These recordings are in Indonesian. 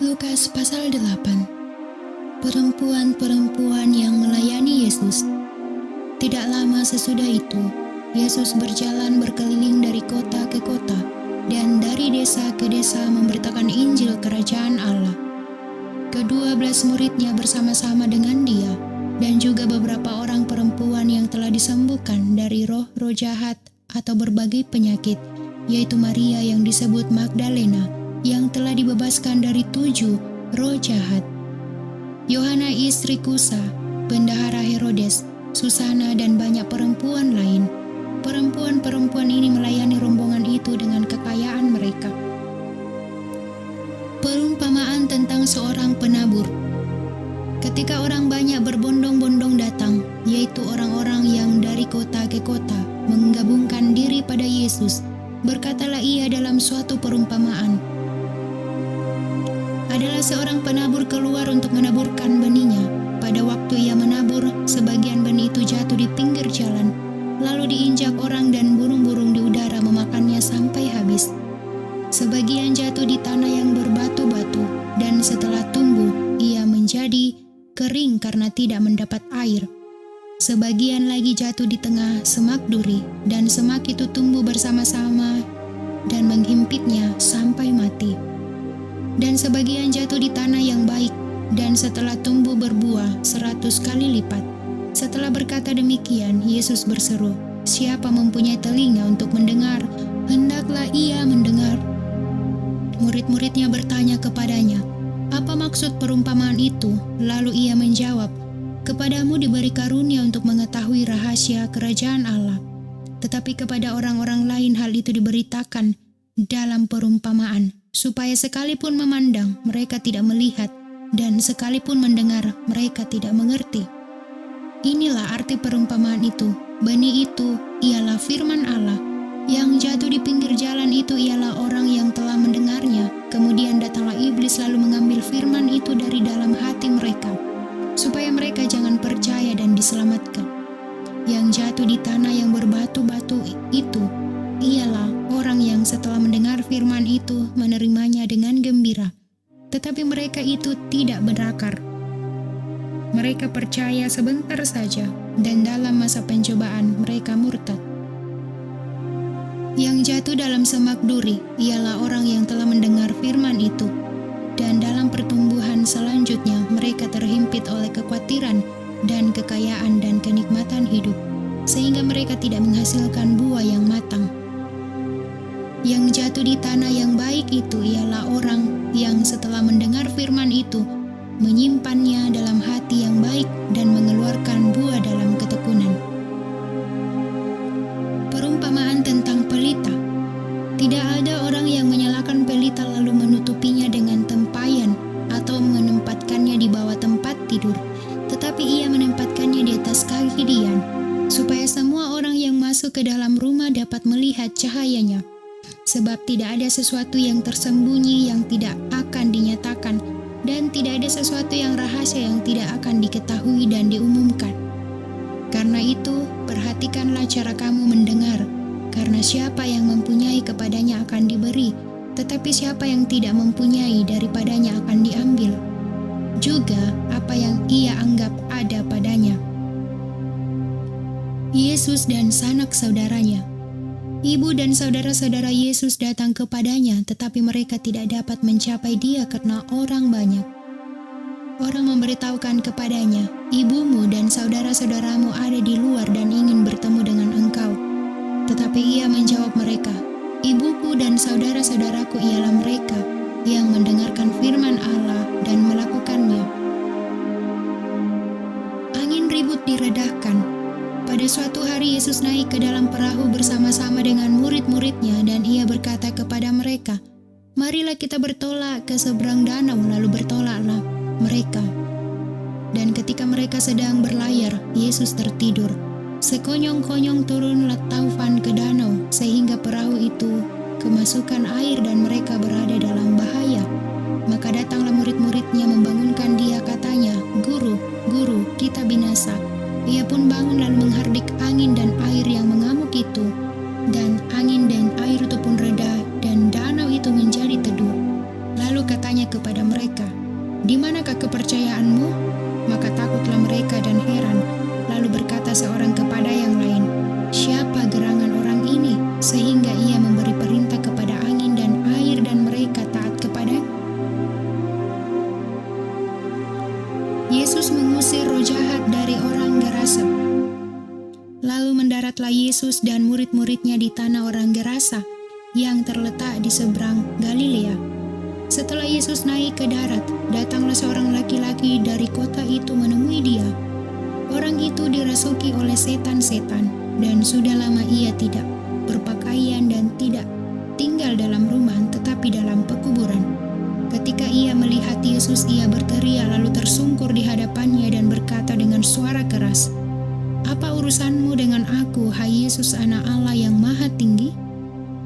Lukas pasal 8. Perempuan-perempuan yang melayani Yesus. Tidak lama sesudah itu, Yesus berjalan berkeliling dari kota ke kota dan dari desa ke desa memberitakan Injil Kerajaan Allah. Ke-12 muridnya bersama-sama dengan dia, dan juga beberapa orang perempuan yang telah disembuhkan dari roh-roh jahat atau berbagai penyakit, yaitu Maria yang disebut Magdalena, yang telah dibebaskan dari 7 roh jahat, Yohana istri Kusa, bendahara Herodes, Susana, dan banyak perempuan lain. Perempuan-perempuan ini melayani rombongan itu dengan kekayaan mereka. Perumpamaan tentang seorang penabur. Ketika orang banyak berbondong-bondong datang, yaitu orang-orang yang dari kota ke kota, menggabungkan diri pada Yesus, berkatalah ia dalam suatu perumpamaan. Adalah seorang penabur keluar untuk menaburkan benihnya. Pada waktu ia menabur, sebagian benih itu jatuh di pinggir jalan, lalu diinjak orang dan burung-burung di udara memakannya sampai habis. Sebagian jatuh di tanah yang berbatu-batu, dan setelah tumbuh, ia menjadi kering karena tidak mendapat air. Sebagian lagi jatuh di tengah semak duri, dan semak itu tumbuh bersama-sama dan menghimpitnya sampai mati. Dan sebagian jatuh di tanah yang baik, dan setelah tumbuh berbuah 100 kali lipat. Setelah berkata demikian, Yesus berseru, "Siapa mempunyai telinga untuk mendengar, hendaklah ia mendengar." Murid-muridnya bertanya kepadanya, "Apa maksud perumpamaan itu?" Lalu ia menjawab, "Kepadamu diberi karunia untuk mengetahui rahasia kerajaan Allah, tetapi kepada orang-orang lain hal itu diberitakan dalam perumpamaan, supaya sekalipun memandang, mereka tidak melihat, dan sekalipun mendengar, mereka tidak mengerti." Inilah arti perumpamaan itu. Benih itu ialah firman Allah. Yang jatuh di pinggir jalan itu ialah orang yang telah mendengarnya. Kemudian datanglah iblis lalu mengambil firman itu dari dalam hati mereka, supaya mereka jangan percaya dan diselamatkan. Yang jatuh di tanah yang berbatu-batu itu ialah orang yang setelah mendengar firman itu menerimanya dengan gembira, tetapi mereka itu tidak berakar. Mereka percaya sebentar saja, dan dalam masa pencobaan mereka murtad. Yang jatuh dalam semak duri ialah orang yang telah mendengar firman itu, dan dalam pertumbuhan selanjutnya mereka terhimpit oleh kekhawatiran dan kekayaan dan kenikmatan hidup, sehingga mereka tidak menghasilkan buah yang matang. Yang jatuh di tanah yang baik itu ialah orang yang setelah mendengar firman itu, menyimpannya dalam hati yang baik dan mengeluarkan buah dalam ketekunan. Perumpamaan tentang pelita. Tidak ada orang yang menyalakan pelita lalu menutupinya dengan tempayan atau menempatkannya di bawah tempat tidur, tetapi ia menempatkannya di atas kaki dian, supaya semua orang yang masuk ke dalam rumah dapat melihat cahayanya. Sebab tidak ada sesuatu yang tersembunyi yang tidak akan dinyatakan, dan tidak ada sesuatu yang rahasia yang tidak akan diketahui dan diumumkan. Karena itu, perhatikanlah cara kamu mendengar, karena siapa yang mempunyai kepadanya akan diberi, tetapi siapa yang tidak mempunyai daripadanya akan diambil. Juga apa yang ia anggap ada padanya. Yesus dan sanak saudaranya. Ibu dan saudara-saudara Yesus datang kepadanya, tetapi mereka tidak dapat mencapai dia karena orang banyak. Orang memberitahukan kepadanya, "Ibumu dan saudara-saudaramu ada di luar dan ingin bertemu dengan engkau." Tetapi ia menjawab mereka, "Ibuku dan saudara-saudaraku ialah mereka yang mendengarkan firman Allah dan melakukannya." Angin ribut diredahkan. Pada suatu hari Yesus naik ke dalam perahu bersama-sama dengan murid-muridnya, dan ia berkata kepada mereka, "Marilah kita bertolak ke seberang danau." Lalu bertolaklah mereka. Dan ketika mereka sedang berlayar, Yesus tertidur. Sekonyong-konyong turunlah taufan ke danau, sehingga perahu itu kemasukan air dan mereka berada dalam bahaya. Maka datanglah murid-muridnya membangunkan dia, katanya, "Guru, Guru, kita binasa." Ia pun bangun lalu menghardik angin dan air yang mengamuk itu, dan angin dan air itu pun reda, dan danau itu menjadi teduh. Lalu katanya kepada mereka, Lalu mendaratlah Yesus dan murid-muridnya di tanah orang Gerasa yang terletak di seberang Galilea. Setelah Yesus naik ke darat, datanglah seorang laki-laki dari kota itu menemui dia. Orang itu dirasuki oleh setan-setan, dan sudah lama ia tidak berpakaian dan tidak tinggal dalam rumah tetapi dalam pekuburan. Ketika ia melihat Yesus, ia berteriak lalu tersungkur di hadapannya dan berkata dengan suara keras, "Apa urusanmu dengan aku, hai Yesus, Anak Allah yang Maha Tinggi?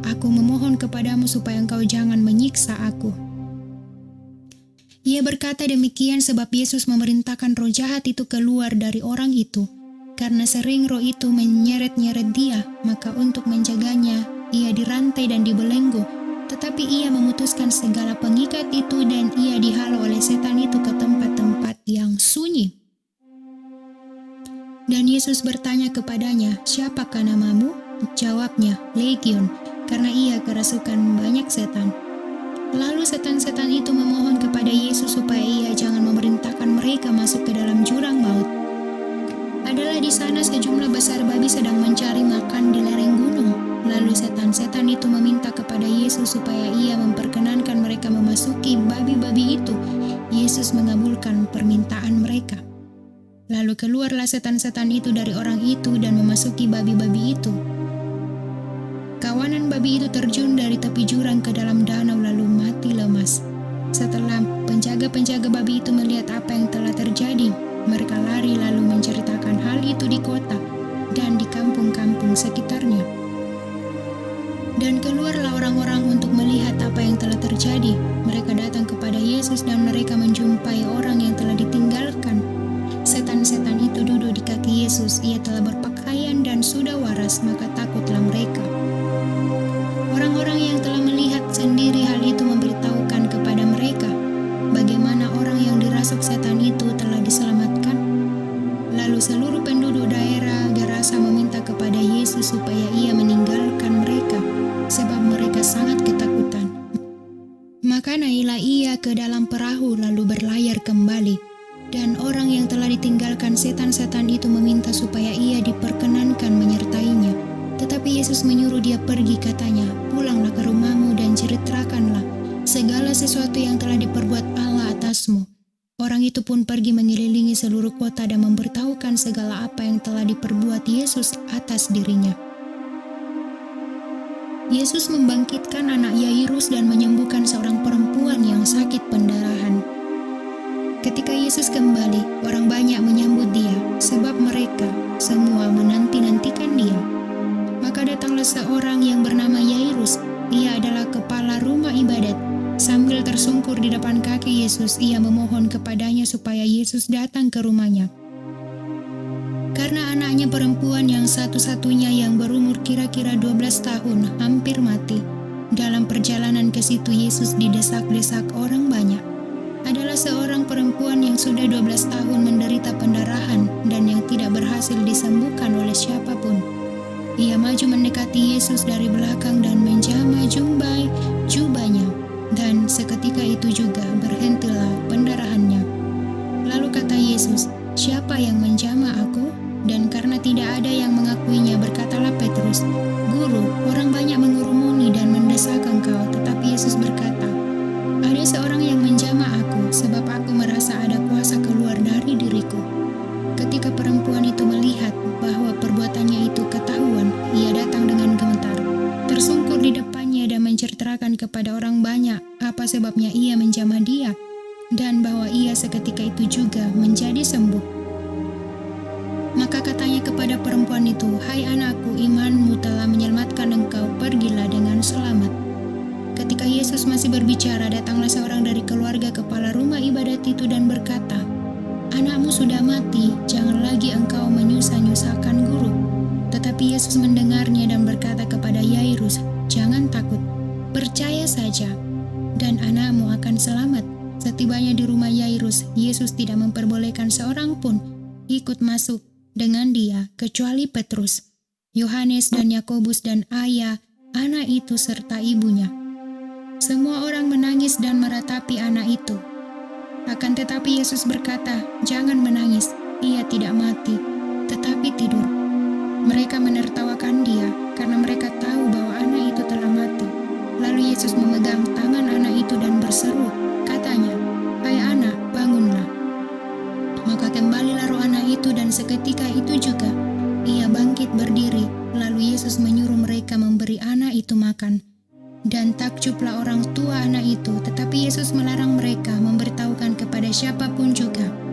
Aku memohon kepadamu supaya engkau jangan menyiksa aku." Ia berkata demikian sebab Yesus memerintahkan roh jahat itu keluar dari orang itu. Karena sering roh itu menyeret-nyeret dia, maka untuk menjaganya, ia dirantai dan dibelenggu. Tetapi ia memutuskan segala pengikat itu dan ia dihalau oleh setan itu ke tempat-tempat yang sunyi. Dan Yesus bertanya kepadanya, "Siapakah namamu?" Jawabnya, "Legion," karena ia kerasukan banyak setan. Lalu setan-setan itu memohon kepada Yesus supaya ia jangan memerintahkan mereka masuk ke dalam jurang maut. Adalah di sana sejumlah besar babi sedang mencari makan di lereng gunung. Lalu setan-setan itu meminta kepada Yesus supaya ia memperkenankan mereka memasuki babi-babi itu. Yesus mengabulkan permintaan mereka. Lalu keluarlah setan-setan itu dari orang itu dan memasuki babi-babi itu. Kawanan babi itu terjun dari tepi jurang ke dalam danau lalu mati lemas. Setelah penjaga-penjaga babi itu melihat apa yang telah terjadi, mereka lari lalu menceritakan hal itu di kota dan di kampung-kampung sekitarnya. Dan keluarlah orang-orang untuk melihat apa yang telah terjadi. Mereka datang kepada Yesus dan mereka menjumpai orang yang telah ditinggalkan. Setan-setan itu duduk di kaki Yesus. Ia telah berpakaian dan sudah waras, maka takutlah mereka. Orang-orang yang telah melihat sendiri hal itu memberitahukan kepada mereka bagaimana orang yang dirasuk setan itu telah diselamatkan. Lalu seluruh penduduk daerah Gerasa meminta kepada Yesus supaya ia meninggalkan mereka, sebab mereka sangat ketakutan. Maka naiklah ia ke dalam perahu lalu berlayar kembali. Dan orang yang telah ditinggalkan setan-setan itu meminta supaya ia diperkenankan menyertainya. Tetapi Yesus menyuruh dia pergi, katanya, "Pulanglah ke rumahmu dan ceritakanlah segala sesuatu yang telah diperbuat Allah atasmu." Orang itu pun pergi mengelilingi seluruh kota dan memberitahukan segala apa yang telah diperbuat Yesus atas dirinya. Yesus membangkitkan anak Yairus dan menyembuhkan seorang perempuan yang sakit pendarahan. Ketika Yesus kembali, orang banyak menyambut dia, sebab mereka semua menanti-nantikan dia. Maka datanglah seorang yang bernama Yairus. Ia adalah kepala rumah ibadat. Sambil tersungkur di depan kaki Yesus, ia memohon kepadanya supaya Yesus datang ke rumahnya. Karena anaknya perempuan yang satu-satunya yang berumur kira-kira 12 tahun hampir mati. Dalam perjalanan ke situ Yesus didesak-desak orang banyak. Adalah seorang perempuan yang sudah 12 tahun menderita pendarahan dan yang tidak berhasil disembuhkan oleh siapapun. Ia maju mendekati Yesus dari belakang dan menjamah jubahnya, dan seketika itu juga berhentilah pendarahannya. Lalu kata Yesus, "Siapa yang menjamah aku?" Dan karena tidak ada yang mengakuinya, berkatalah Petrus, "Guru, orang banyak mengurumuni dan mendesak engkau." Tetapi Yesus berkata, "Ada seorang yang menjamah aku, sebab aku merasa ada kuasa keluar dari diriku." Ketika perempuan itu melihat bahwa perbuatannya itu ketahuan, ia datang dengan gemetar, tersungkur di depannya dan menceritakan kepada orang banyak apa sebabnya ia menjamah dia, dan bahwa ia seketika itu juga menjadi sembuh. Maka katanya kepada perempuan itu, "Hai anakku, imanmu telah menyelamatkan engkau, pergilah dengan selamat." Ketika Yesus masih berbicara, datanglah seorang dari keluarga kepala rumah ibadat itu dan berkata, "Anakmu sudah mati, jangan lagi engkau menyusah-nyusahkan guru." Tetapi Yesus mendengarnya dan berkata kepada Yairus, "Jangan takut, percaya saja, dan anakmu akan selamat." Setibanya di rumah Yairus, Yesus tidak memperbolehkan seorang pun ikut masuk dengan dia, kecuali Petrus, Yohanes dan Yakobus dan ayah anak itu serta ibunya. Semua orang menangis dan meratapi anak itu. Akan tetapi Yesus berkata, "Jangan menangis, ia tidak mati, tetapi tidur." Mereka menertawakan dia karena mereka tahu bahwa anak itu telah mati. Lalu Yesus memegang tangan anak itu dan berseru, katanya, "Hai anak, bangunlah." Maka kembalilah roh anak itu dan seketika itu juga ia bangkit berdiri. Lalu Yesus menyuruh mereka memberi anak itu makan. Dan takjublah orang tua anak itu, tetapi Yesus melarang mereka memberitahukan kepada siapapun juga